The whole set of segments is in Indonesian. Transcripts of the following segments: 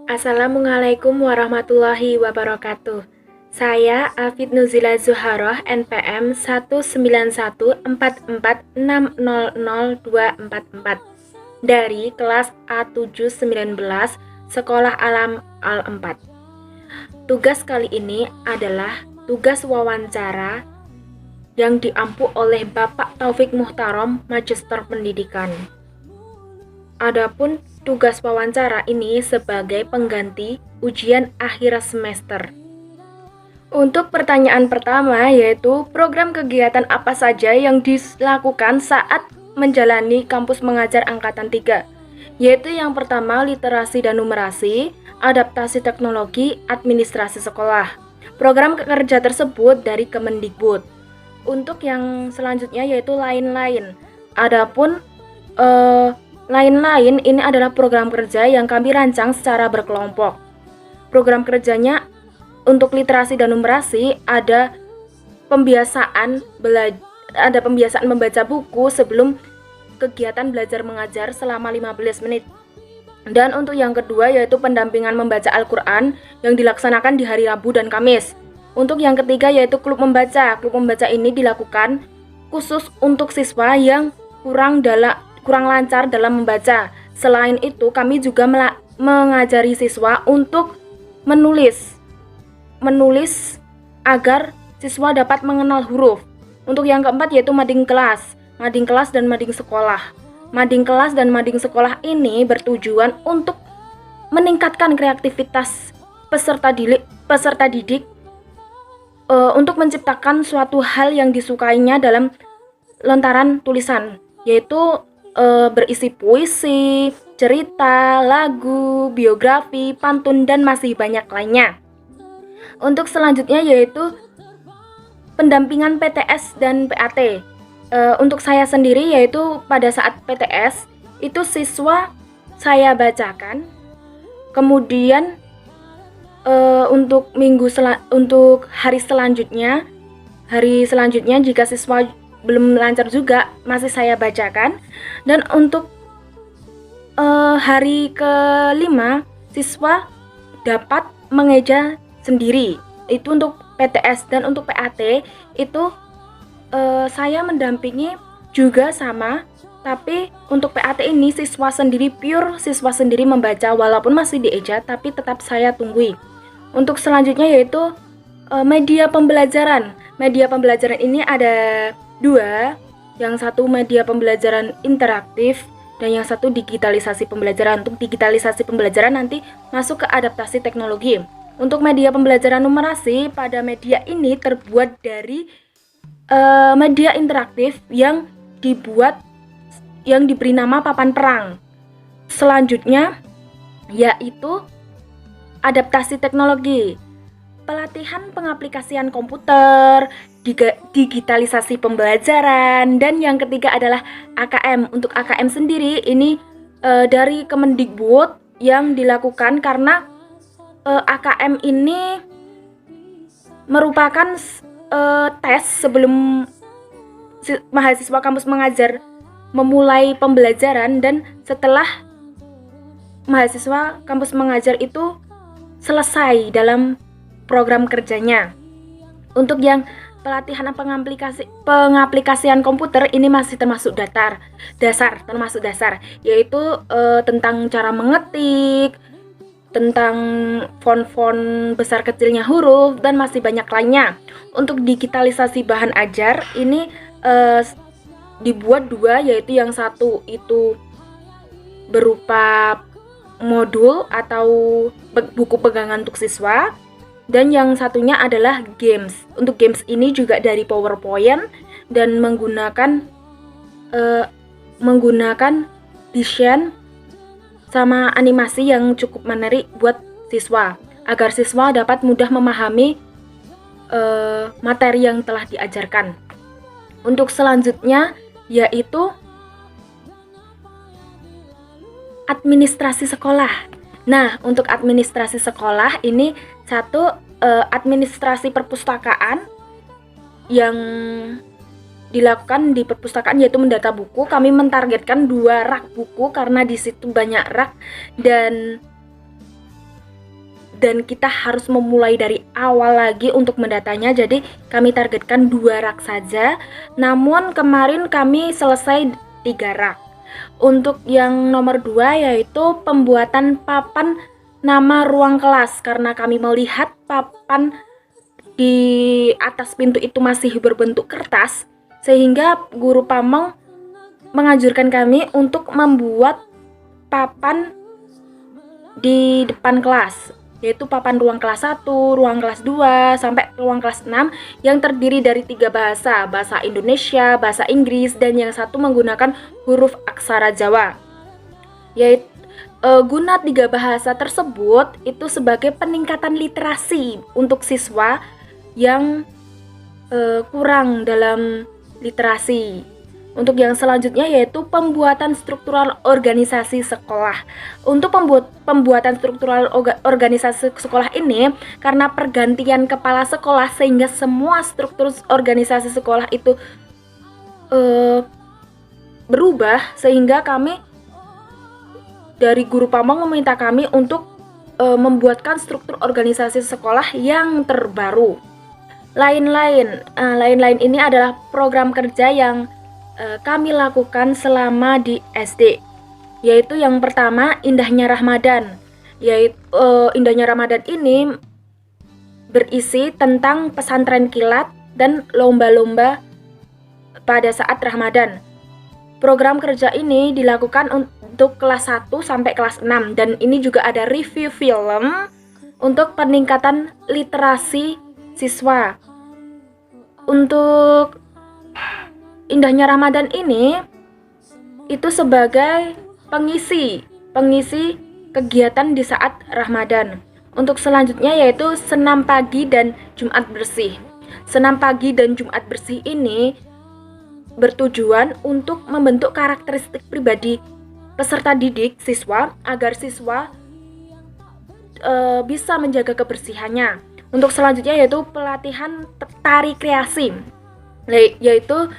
Assalamualaikum warahmatullahi wabarakatuh. Saya Afid Nuzila Zuharoh, NPM 19144600244 dari kelas A719 Sekolah Alam Al-4. Tugas kali ini adalah tugas wawancara yang diampu oleh Bapak Taufik Muhtarom, Magister Pendidikan. Adapun tugas wawancara ini sebagai pengganti ujian akhir semester. Untuk pertanyaan pertama yaitu program kegiatan apa saja yang dilakukan saat menjalani kampus mengajar angkatan 3, yaitu yang pertama literasi dan numerasi, adaptasi teknologi, administrasi sekolah. Program kerja tersebut dari Kemendikbud. Untuk yang selanjutnya yaitu lain-lain. Adapun lain-lain ini adalah program kerja yang kami rancang secara berkelompok. Program kerjanya untuk literasi dan numerasi ada pembiasaan membaca buku sebelum kegiatan belajar mengajar selama 15 menit. Dan untuk yang kedua yaitu pendampingan membaca Al-Quran yang dilaksanakan di hari Rabu dan Kamis. Untuk yang ketiga yaitu klub membaca. Klub membaca ini dilakukan khusus untuk siswa yang kurang lancar dalam membaca. Selain itu, kami juga mengajari siswa untuk menulis agar siswa dapat mengenal huruf. Untuk yang keempat yaitu mading kelas dan mading sekolah. Mading kelas dan mading sekolah ini bertujuan untuk meningkatkan kreativitas peserta didik untuk menciptakan suatu hal yang disukainya dalam lontaran tulisan, yaitu berisi puisi, cerita, lagu, biografi, pantun, dan masih banyak lainnya. Untuk selanjutnya yaitu pendampingan PTS dan PAT. Untuk saya sendiri yaitu pada saat PTS itu siswa saya bacakan, kemudian untuk hari selanjutnya jika siswa belum lancar juga masih saya bacakan. Dan untuk hari kelima siswa dapat mengeja sendiri, itu untuk PTS. Dan untuk PAT itu saya mendampingi juga sama, tapi untuk PAT ini siswa sendiri membaca walaupun masih dieja, tapi tetap saya tunggui. Untuk selanjutnya yaitu media pembelajaran. Media pembelajaran ini ada 2, yang satu media pembelajaran interaktif dan yang satu digitalisasi pembelajaran. Untuk digitalisasi pembelajaran nanti masuk ke adaptasi teknologi. Untuk media pembelajaran numerasi, pada media ini terbuat dari media interaktif yang diberi nama papan perang. Selanjutnya yaitu adaptasi teknologi, pelatihan pengaplikasian komputer, digitalisasi pembelajaran, dan yang ketiga adalah AKM. Untuk AKM sendiri ini dari Kemendikbud yang dilakukan karena AKM ini merupakan tes sebelum mahasiswa kampus mengajar memulai pembelajaran, dan setelah mahasiswa kampus mengajar itu selesai dalam program kerjanya. Untuk yang pelatihan pengaplikasian komputer ini masih termasuk dasar, yaitu tentang cara mengetik, tentang font besar kecilnya huruf, dan masih banyak lainnya. Untuk digitalisasi bahan ajar ini dibuat 2, yaitu yang satu itu berupa modul atau buku pegangan untuk siswa, dan yang satunya adalah games. Untuk games ini juga dari PowerPoint dan menggunakan desain sama animasi yang cukup menarik buat siswa, agar siswa dapat mudah memahami materi yang telah diajarkan. Untuk selanjutnya yaitu administrasi sekolah. Nah, untuk administrasi sekolah ini satu administrasi perpustakaan yang dilakukan di perpustakaan, yaitu mendata buku. Kami mentargetkan 2 rak buku karena di situ banyak rak dan kita harus memulai dari awal lagi untuk mendatanya. Jadi kami targetkan 2 rak saja. Namun kemarin kami selesai 3 rak. Untuk yang nomor 2 yaitu pembuatan papan nama ruang kelas, karena kami melihat papan di atas pintu itu masih berbentuk kertas, sehingga guru Pamong menganjurkan kami untuk membuat papan di depan kelas, yaitu papan ruang kelas 1, ruang kelas 2, sampai ruang kelas 6 yang terdiri dari 3 bahasa, bahasa Indonesia, bahasa Inggris, dan yang satu menggunakan huruf aksara Jawa. Yaitu guna 3 bahasa tersebut itu sebagai peningkatan literasi untuk siswa yang kurang dalam literasi. Untuk yang selanjutnya yaitu pembuatan struktural organisasi sekolah. Untuk pembuatan struktural organisasi sekolah ini karena pergantian kepala sekolah, sehingga semua struktur organisasi sekolah itu berubah, sehingga kami dari guru Pamong meminta kami untuk membuatkan struktur organisasi sekolah yang terbaru. Lain-lain ini adalah program kerja yang kami lakukan selama di SD, yaitu yang pertama Indahnya Ramadan. Yaitu Indahnya Ramadan ini berisi tentang pesantren kilat dan lomba-lomba pada saat Ramadan. Program kerja ini dilakukan untuk kelas 1 sampai kelas 6, dan ini juga ada review film untuk peningkatan literasi siswa. Untuk Indahnya Ramadan ini itu sebagai pengisi kegiatan di saat Ramadan. Untuk selanjutnya yaitu senam pagi dan Jumat bersih. Senam pagi dan Jumat bersih ini bertujuan untuk membentuk karakteristik pribadi peserta didik siswa agar siswa bisa menjaga kebersihannya. Untuk selanjutnya yaitu pelatihan tari kreasi, yaitu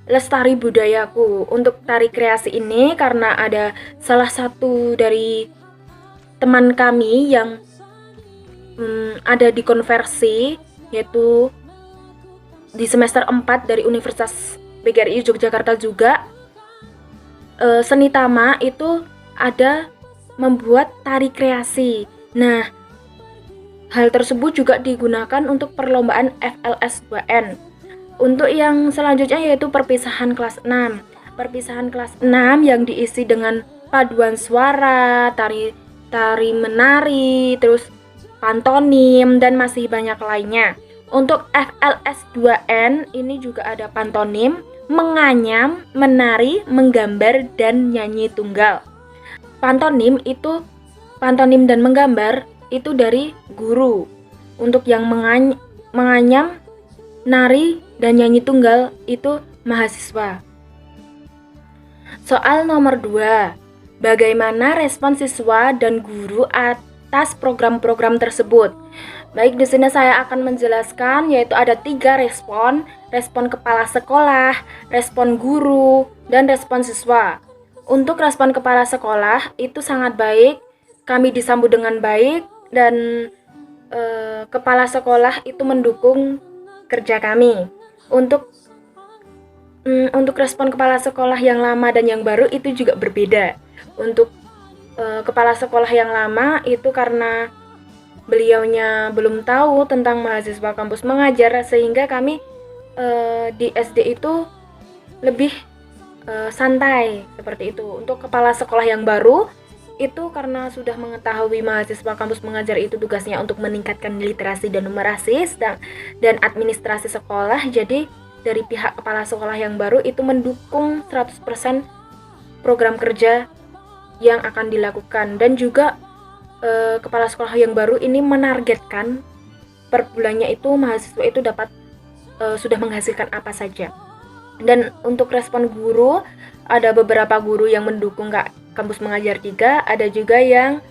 Lestari Budayaku. Untuk tari kreasi ini karena ada salah satu dari teman kami yang ada di konversi, yaitu di semester 4 dari Universitas PGRI Yogyakarta juga, seni tama itu ada membuat tari kreasi. Nah, hal tersebut juga digunakan untuk perlombaan FLS 2N. Untuk yang selanjutnya yaitu perpisahan kelas 6. Perpisahan kelas 6 yang diisi dengan paduan suara, tari menari, terus pantonim, dan masih banyak lainnya. Untuk FLS 2N ini juga ada pantonim, menganyam, menari, menggambar, dan nyanyi tunggal. Pantonim dan menggambar itu dari guru. Untuk yang menganyam, nari, dan nyanyi tunggal itu mahasiswa. Soal nomor 2. Bagaimana respon siswa dan guru atas program-program tersebut? Baik, di sini saya akan menjelaskan, yaitu ada 3 respon. Respon kepala sekolah, respon guru, dan respon siswa. Untuk respon kepala sekolah itu sangat baik, kami disambut dengan baik, dan kepala sekolah itu mendukung kerja kami. Untuk respon kepala sekolah yang lama dan yang baru itu juga berbeda. Untuk kepala sekolah yang lama itu karena beliaunya belum tahu tentang mahasiswa kampus mengajar, sehingga kami di SD itu lebih santai seperti itu. Untuk kepala sekolah yang baru itu karena sudah mengetahui mahasiswa kampus mengajar itu tugasnya untuk meningkatkan literasi dan numerasi dan administrasi sekolah, jadi dari pihak kepala sekolah yang baru itu mendukung 100% program kerja yang akan dilakukan. Dan juga kepala sekolah yang baru ini menargetkan per bulannya itu mahasiswa itu dapat sudah menghasilkan apa saja. Dan untuk respon guru, ada beberapa guru yang mendukung kampus mengajar 3, ada juga yang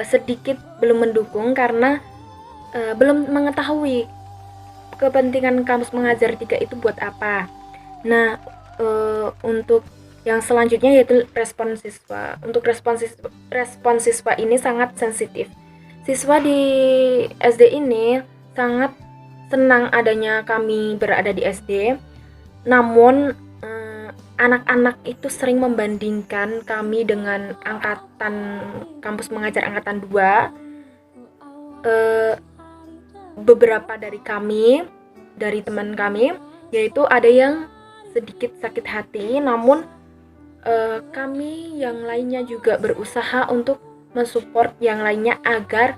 sedikit belum mendukung karena belum mengetahui kepentingan kampus mengajar 3 itu buat apa. Nah, untuk yang selanjutnya yaitu respon siswa. Untuk respon siswa ini sangat sensitif. Siswa di SD ini sangat senang adanya kami berada di SD. Namun anak-anak itu sering membandingkan kami dengan angkatan kampus mengajar angkatan 2. Beberapa dari kami, dari teman kami, yaitu ada yang sedikit sakit hati, namun kami yang lainnya juga berusaha untuk mensupport yang lainnya agar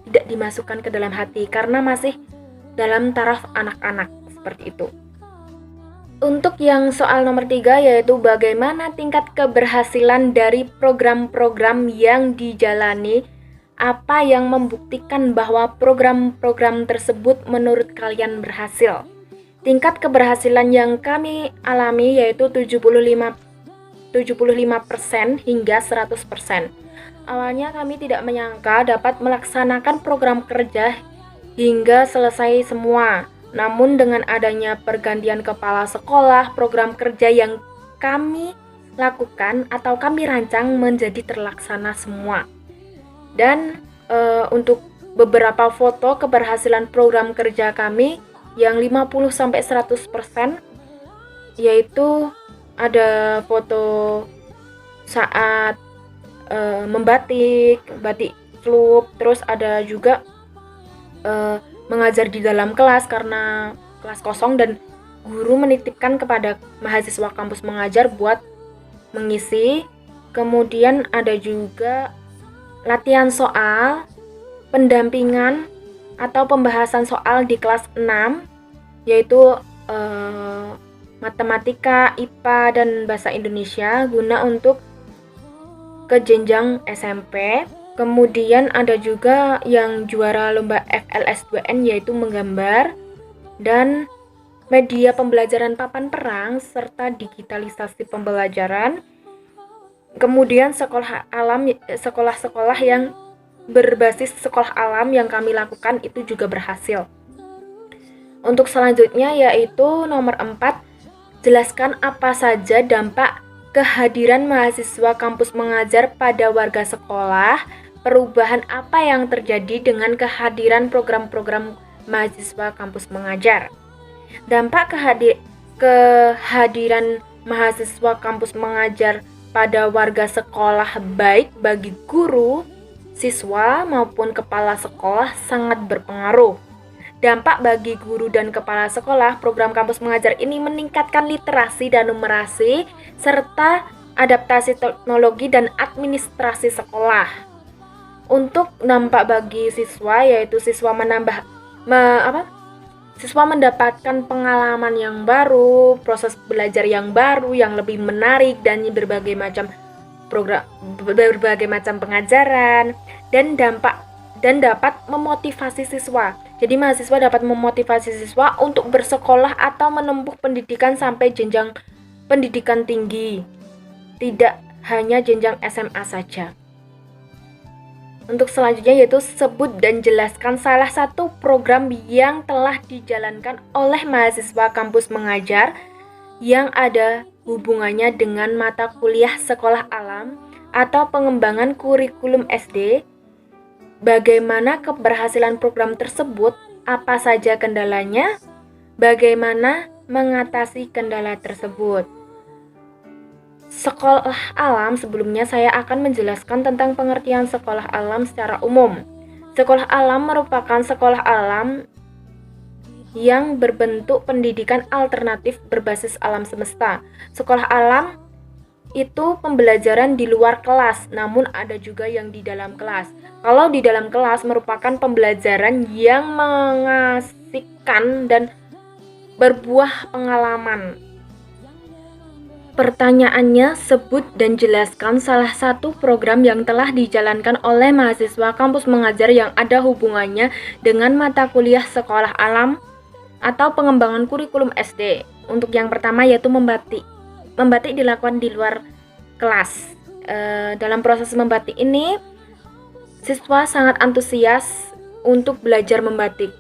tidak dimasukkan ke dalam hati karena masih dalam taraf anak-anak, seperti itu. Untuk yang soal nomor 3 yaitu bagaimana tingkat keberhasilan dari program-program yang dijalani, apa yang membuktikan bahwa program-program tersebut menurut kalian berhasil. Tingkat keberhasilan yang kami alami yaitu 75% hingga 100%. Awalnya kami tidak menyangka dapat melaksanakan program kerja hingga selesai semua. Namun dengan adanya pergantian kepala sekolah, program kerja yang kami lakukan atau kami rancang menjadi terlaksana semua. Dan untuk beberapa foto keberhasilan program kerja kami yang 50-100%, yaitu ada foto saat membatik, batik flup, terus ada juga mengajar di dalam kelas karena kelas kosong dan guru menitipkan kepada mahasiswa kampus mengajar buat mengisi. Kemudian ada juga latihan soal, pendampingan atau pembahasan soal di kelas 6, yaitu matematika, IPA, dan bahasa Indonesia guna untuk ke jenjang SMP. Kemudian ada juga yang juara lomba FLS2N yaitu menggambar dan media pembelajaran papan perang serta digitalisasi pembelajaran. Kemudian sekolah-sekolah yang berbasis sekolah alam yang kami lakukan itu juga berhasil. Untuk selanjutnya yaitu nomor 4, jelaskan apa saja dampak kehadiran mahasiswa kampus mengajar pada warga sekolah. Perubahan apa yang terjadi dengan kehadiran program-program mahasiswa kampus mengajar? Dampak kehadiran mahasiswa kampus mengajar pada warga sekolah baik bagi guru, siswa maupun kepala sekolah sangat berpengaruh. Dampak bagi guru dan kepala sekolah, program kampus mengajar ini meningkatkan literasi dan numerasi serta adaptasi teknologi dan administrasi sekolah. Untuk dampak bagi siswa yaitu siswa mendapatkan pengalaman yang baru, proses belajar yang baru yang lebih menarik dan berbagai macam pengajaran dan dapat memotivasi siswa. Jadi mahasiswa dapat memotivasi siswa untuk bersekolah atau menempuh pendidikan sampai jenjang pendidikan tinggi, tidak hanya jenjang SMA saja. Untuk selanjutnya yaitu sebut dan jelaskan salah satu program yang telah dijalankan oleh mahasiswa kampus mengajar yang ada hubungannya dengan mata kuliah sekolah alam atau pengembangan kurikulum SD. Bagaimana keberhasilan program tersebut, apa saja kendalanya, bagaimana mengatasi kendala tersebut. Sekolah alam, sebelumnya saya akan menjelaskan tentang pengertian sekolah alam secara umum. Sekolah alam merupakan sekolah alam yang berbentuk pendidikan alternatif berbasis alam semesta. Sekolah alam itu pembelajaran di luar kelas, namun ada juga yang di dalam kelas. Kalau di dalam kelas merupakan pembelajaran yang mengasihkan dan berbuah pengalaman. Pertanyaannya, sebut dan jelaskan salah satu program yang telah dijalankan oleh mahasiswa kampus mengajar yang ada hubungannya dengan mata kuliah sekolah alam atau pengembangan kurikulum SD. Untuk yang pertama yaitu membatik. Membatik dilakukan di luar kelas. Dalam proses membatik ini, siswa sangat antusias untuk belajar membatik.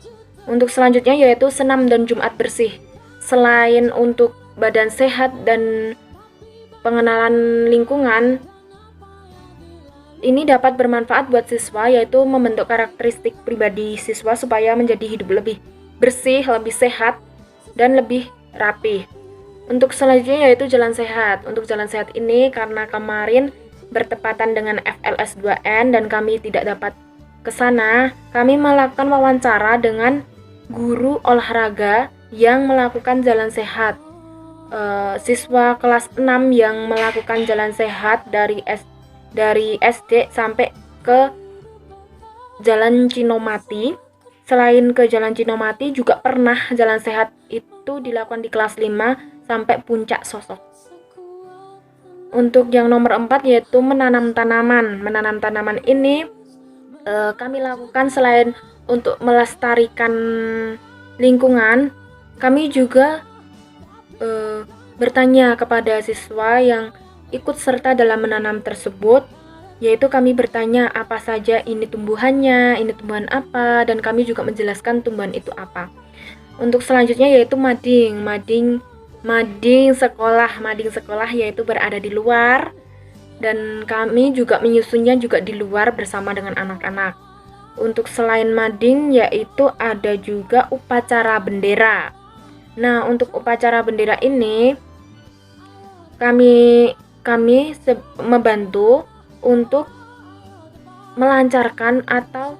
Untuk selanjutnya yaitu senam dan Jumat bersih. Selain untuk badan sehat dan pengenalan lingkungan ini dapat bermanfaat buat siswa, yaitu membentuk karakteristik pribadi siswa supaya menjadi hidup lebih bersih, lebih sehat, dan lebih rapi. Untuk selanjutnya yaitu jalan sehat. Untuk jalan sehat ini karena kemarin bertepatan dengan FLS 2N dan kami tidak dapat ke sana, kami melakukan wawancara dengan guru olahraga yang melakukan jalan sehat. Siswa kelas 6 yang melakukan jalan sehat dari SD sampai ke Jalan Cinomati. Selain ke Jalan Cinomati juga pernah jalan sehat itu dilakukan di kelas 5 sampai Puncak Sosok. Untuk yang nomor 4 yaitu menanam tanaman. Menanam tanaman ini kami lakukan selain untuk melestarikan lingkungan, kami juga bertanya kepada siswa yang ikut serta dalam menanam tersebut, yaitu kami bertanya apa saja ini tumbuhannya, ini tumbuhan apa, dan kami juga menjelaskan tumbuhan itu apa. Untuk selanjutnya yaitu mading sekolah yaitu berada di luar, dan kami juga menyusunnya juga di luar bersama dengan anak-anak. Untuk selain mading yaitu ada juga upacara bendera. Nah, untuk upacara bendera ini kami membantu untuk melancarkan atau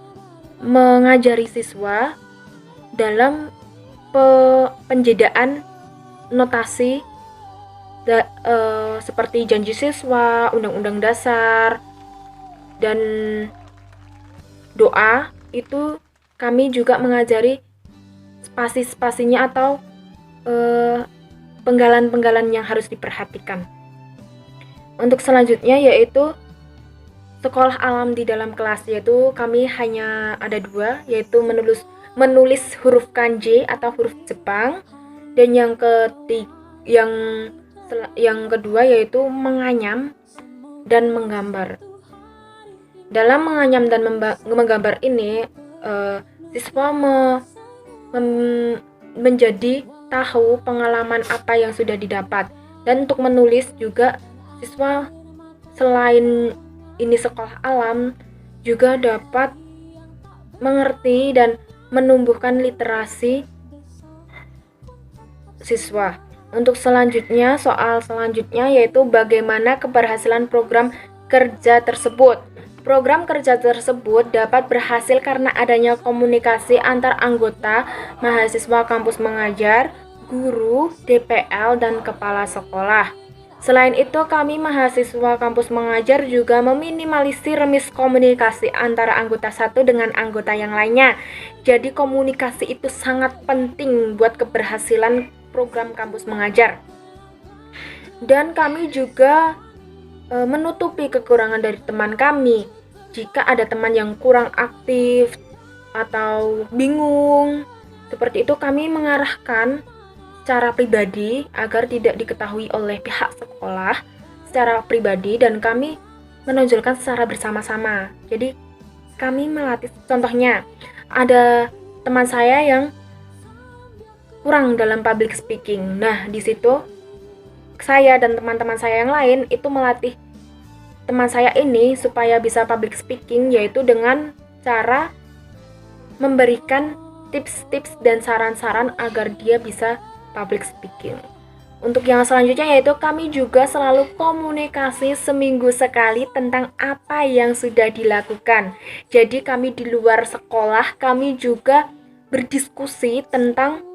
mengajari siswa dalam penjedaan notasi seperti janji siswa, undang-undang dasar, dan doa. Itu kami juga mengajari spasi-spasinya atau penggalan-penggalan yang harus diperhatikan. Untuk selanjutnya yaitu sekolah alam di dalam kelas, yaitu kami hanya ada 2, yaitu menulis huruf kanji atau huruf Jepang, dan yang kedua yaitu menganyam dan menggambar. Dalam menganyam dan menggambar ini siswa menjadi tahu pengalaman apa yang sudah didapat. Dan untuk menulis juga siswa selain ini sekolah alam juga dapat mengerti dan menumbuhkan literasi siswa. Untuk selanjutnya, soal selanjutnya yaitu bagaimana keberhasilan program kerja tersebut. Program kerja tersebut dapat berhasil karena adanya komunikasi antar anggota mahasiswa kampus mengajar, guru, DPL, dan kepala sekolah. Selain itu, kami mahasiswa kampus mengajar juga meminimalisir miskomunikasi antara anggota satu dengan anggota yang lainnya. Jadi komunikasi itu sangat penting buat keberhasilan program kampus mengajar. Dan kami juga menutupi kekurangan dari teman kami. Jika ada teman yang kurang aktif atau bingung, seperti itu kami mengarahkan secara pribadi agar tidak diketahui oleh pihak sekolah secara pribadi, dan kami menonjolkan secara bersama-sama. Jadi kami melatih, contohnya ada teman saya yang kurang dalam public speaking. Nah, di situ saya dan teman-teman saya yang lain itu melatih teman saya ini supaya bisa public speaking, yaitu dengan cara memberikan tips-tips dan saran-saran agar dia bisa public speaking. Untuk yang selanjutnya yaitu kami juga selalu komunikasi seminggu sekali tentang apa yang sudah dilakukan. Jadi kami di luar sekolah kami juga berdiskusi tentang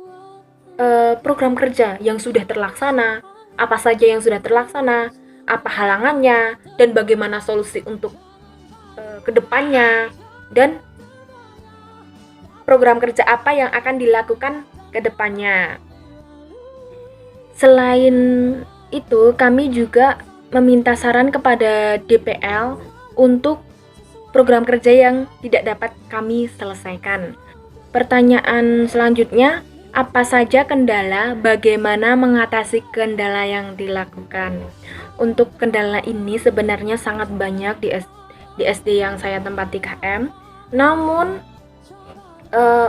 program kerja yang sudah terlaksana, apa saja yang sudah terlaksana, apa halangannya, dan bagaimana solusi untuk kedepannya, dan program kerja apa yang akan dilakukan kedepannya. Selain itu, kami juga meminta saran kepada DPL untuk program kerja yang tidak dapat kami selesaikan. Pertanyaan selanjutnya, apa saja kendala, bagaimana mengatasi kendala yang dilakukan? Untuk kendala ini sebenarnya sangat banyak di SD yang saya tempati KM. Namun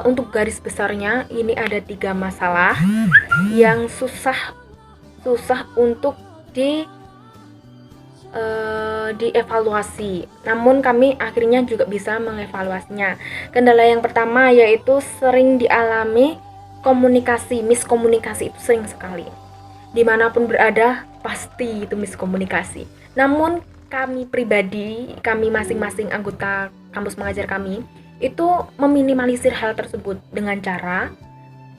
untuk garis besarnya ini ada 3 masalah yang susah susah untuk dievaluasi. Namun kami akhirnya juga bisa mengevaluasinya. Kendala yang pertama yaitu sering dialami miskomunikasi itu sering sekali. Dimanapun berada pasti itu miskomunikasi. Namun kami pribadi, kami masing-masing anggota kampus mengajar kami itu meminimalisir hal tersebut dengan cara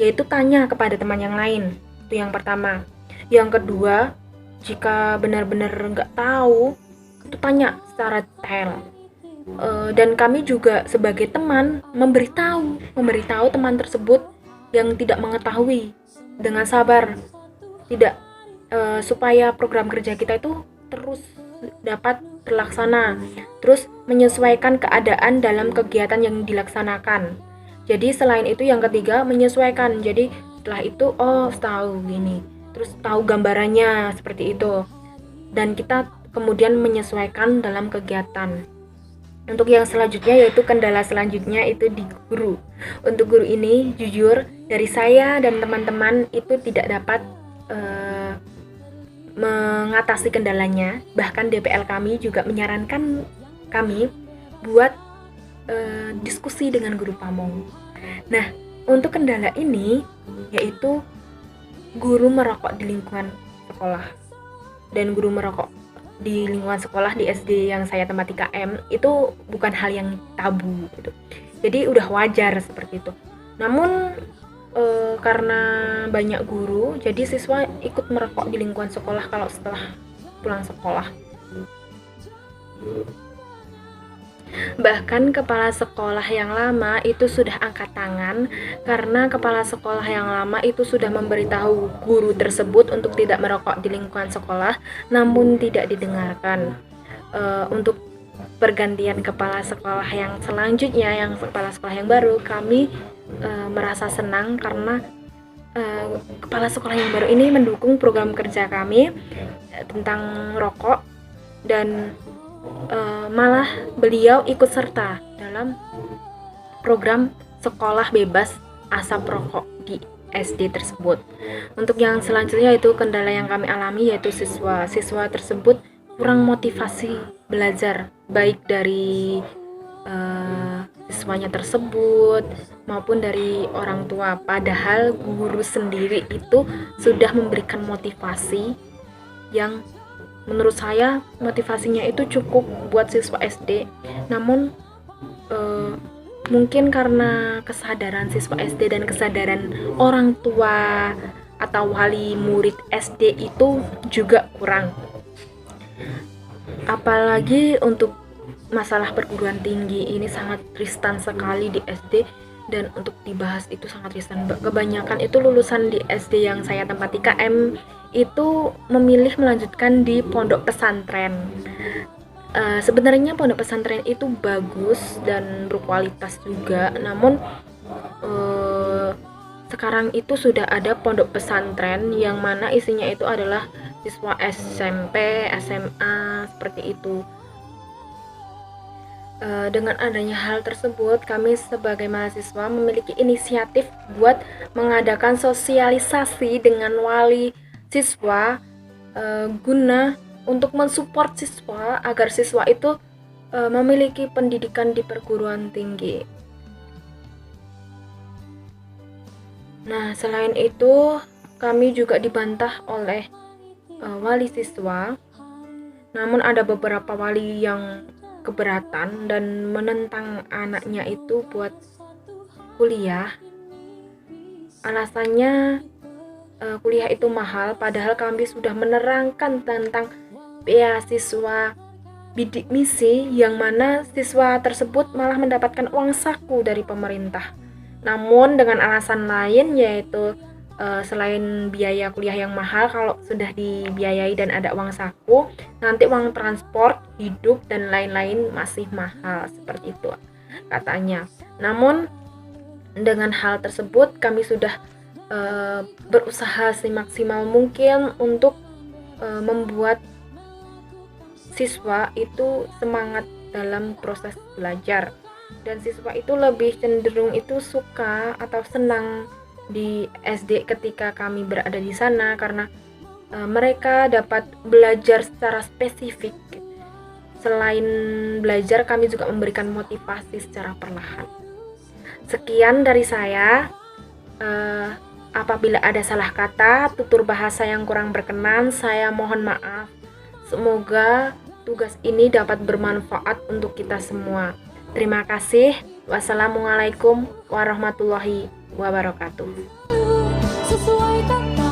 yaitu tanya kepada teman yang lain. Itu yang pertama. Yang kedua, jika benar-benar nggak tahu, itu tanya secara detail. Dan kami juga sebagai teman memberitahu teman tersebut yang tidak mengetahui dengan sabar, tidak supaya program kerja kita itu terus dapat terlaksana, terus menyesuaikan keadaan dalam kegiatan yang dilaksanakan. Jadi selain itu yang ketiga menyesuaikan. Jadi setelah itu tahu gini, terus tahu gambarannya seperti itu, dan kita kemudian menyesuaikan dalam kegiatan. Untuk yang selanjutnya yaitu kendala selanjutnya itu di guru. Untuk guru ini jujur dari saya dan teman-teman itu tidak dapat mengatasi kendalanya. Bahkan DPL kami juga menyarankan kami buat diskusi dengan guru pamong. Nah, untuk kendala ini yaitu guru merokok di lingkungan sekolah. Dan guru merokok di lingkungan sekolah di SD yang saya tempati KM itu bukan hal yang tabu gitu. Jadi udah wajar seperti itu. Namun karena banyak guru, jadi siswa ikut merokok di lingkungan sekolah kalau setelah pulang sekolah. Bahkan kepala sekolah yang lama itu sudah angkat tangan karena kepala sekolah yang lama itu sudah memberitahu guru tersebut untuk tidak merokok di lingkungan sekolah, namun tidak didengarkan. Untuk pergantian kepala sekolah yang selanjutnya, yang kepala sekolah yang baru, kami merasa senang karena kepala sekolah yang baru ini mendukung program kerja kami tentang rokok, dan malah beliau ikut serta dalam program sekolah bebas asap rokok di SD tersebut. Untuk yang selanjutnya itu kendala yang kami alami yaitu siswa tersebut kurang motivasi belajar, baik dari siswanya tersebut maupun dari orang tua. Padahal guru sendiri itu sudah memberikan motivasi yang menurut saya motivasinya itu cukup buat siswa SD. Namun mungkin karena kesadaran siswa SD dan kesadaran orang tua atau wali murid SD itu juga kurang. Apalagi untuk masalah perguruan tinggi ini sangat ristan sekali di SD, dan untuk dibahas itu sangat ristan. Kebanyakan itu lulusan di SD yang saya tempati KM itu memilih melanjutkan di pondok pesantren. Sebenarnya pondok pesantren itu bagus dan berkualitas juga, namun sekarang itu sudah ada pondok pesantren yang mana isinya itu adalah siswa SMP, SMA, seperti itu. Dengan adanya hal tersebut, kami sebagai mahasiswa memiliki inisiatif buat mengadakan sosialisasi dengan wali siswa guna untuk mensupport siswa agar siswa itu memiliki pendidikan di perguruan tinggi. Nah, selain itu kami juga dibantah oleh wali siswa. Namun ada beberapa wali yang keberatan dan menentang anaknya itu buat kuliah. Alasannya kuliah itu mahal, padahal kami sudah menerangkan tentang beasiswa bidik misi yang mana siswa tersebut malah mendapatkan uang saku dari pemerintah. Namun dengan alasan lain yaitu selain biaya kuliah yang mahal, kalau sudah dibiayai dan ada uang saku, nanti uang transport, hidup, dan lain-lain masih mahal, seperti itu katanya. Namun dengan hal tersebut kami sudah berusaha semaksimal mungkin untuk membuat siswa itu semangat dalam proses belajar, dan siswa itu lebih cenderung itu suka atau senang di SD ketika kami berada di sana karena mereka dapat belajar secara spesifik. Selain belajar, kami juga memberikan motivasi secara perlahan. Sekian dari saya. Apabila ada salah kata, tutur bahasa yang kurang berkenan, saya mohon maaf. Semoga tugas ini dapat bermanfaat untuk kita semua. Terima kasih. Wassalamualaikum warahmatullahi wabarakatuh. Sesuai kata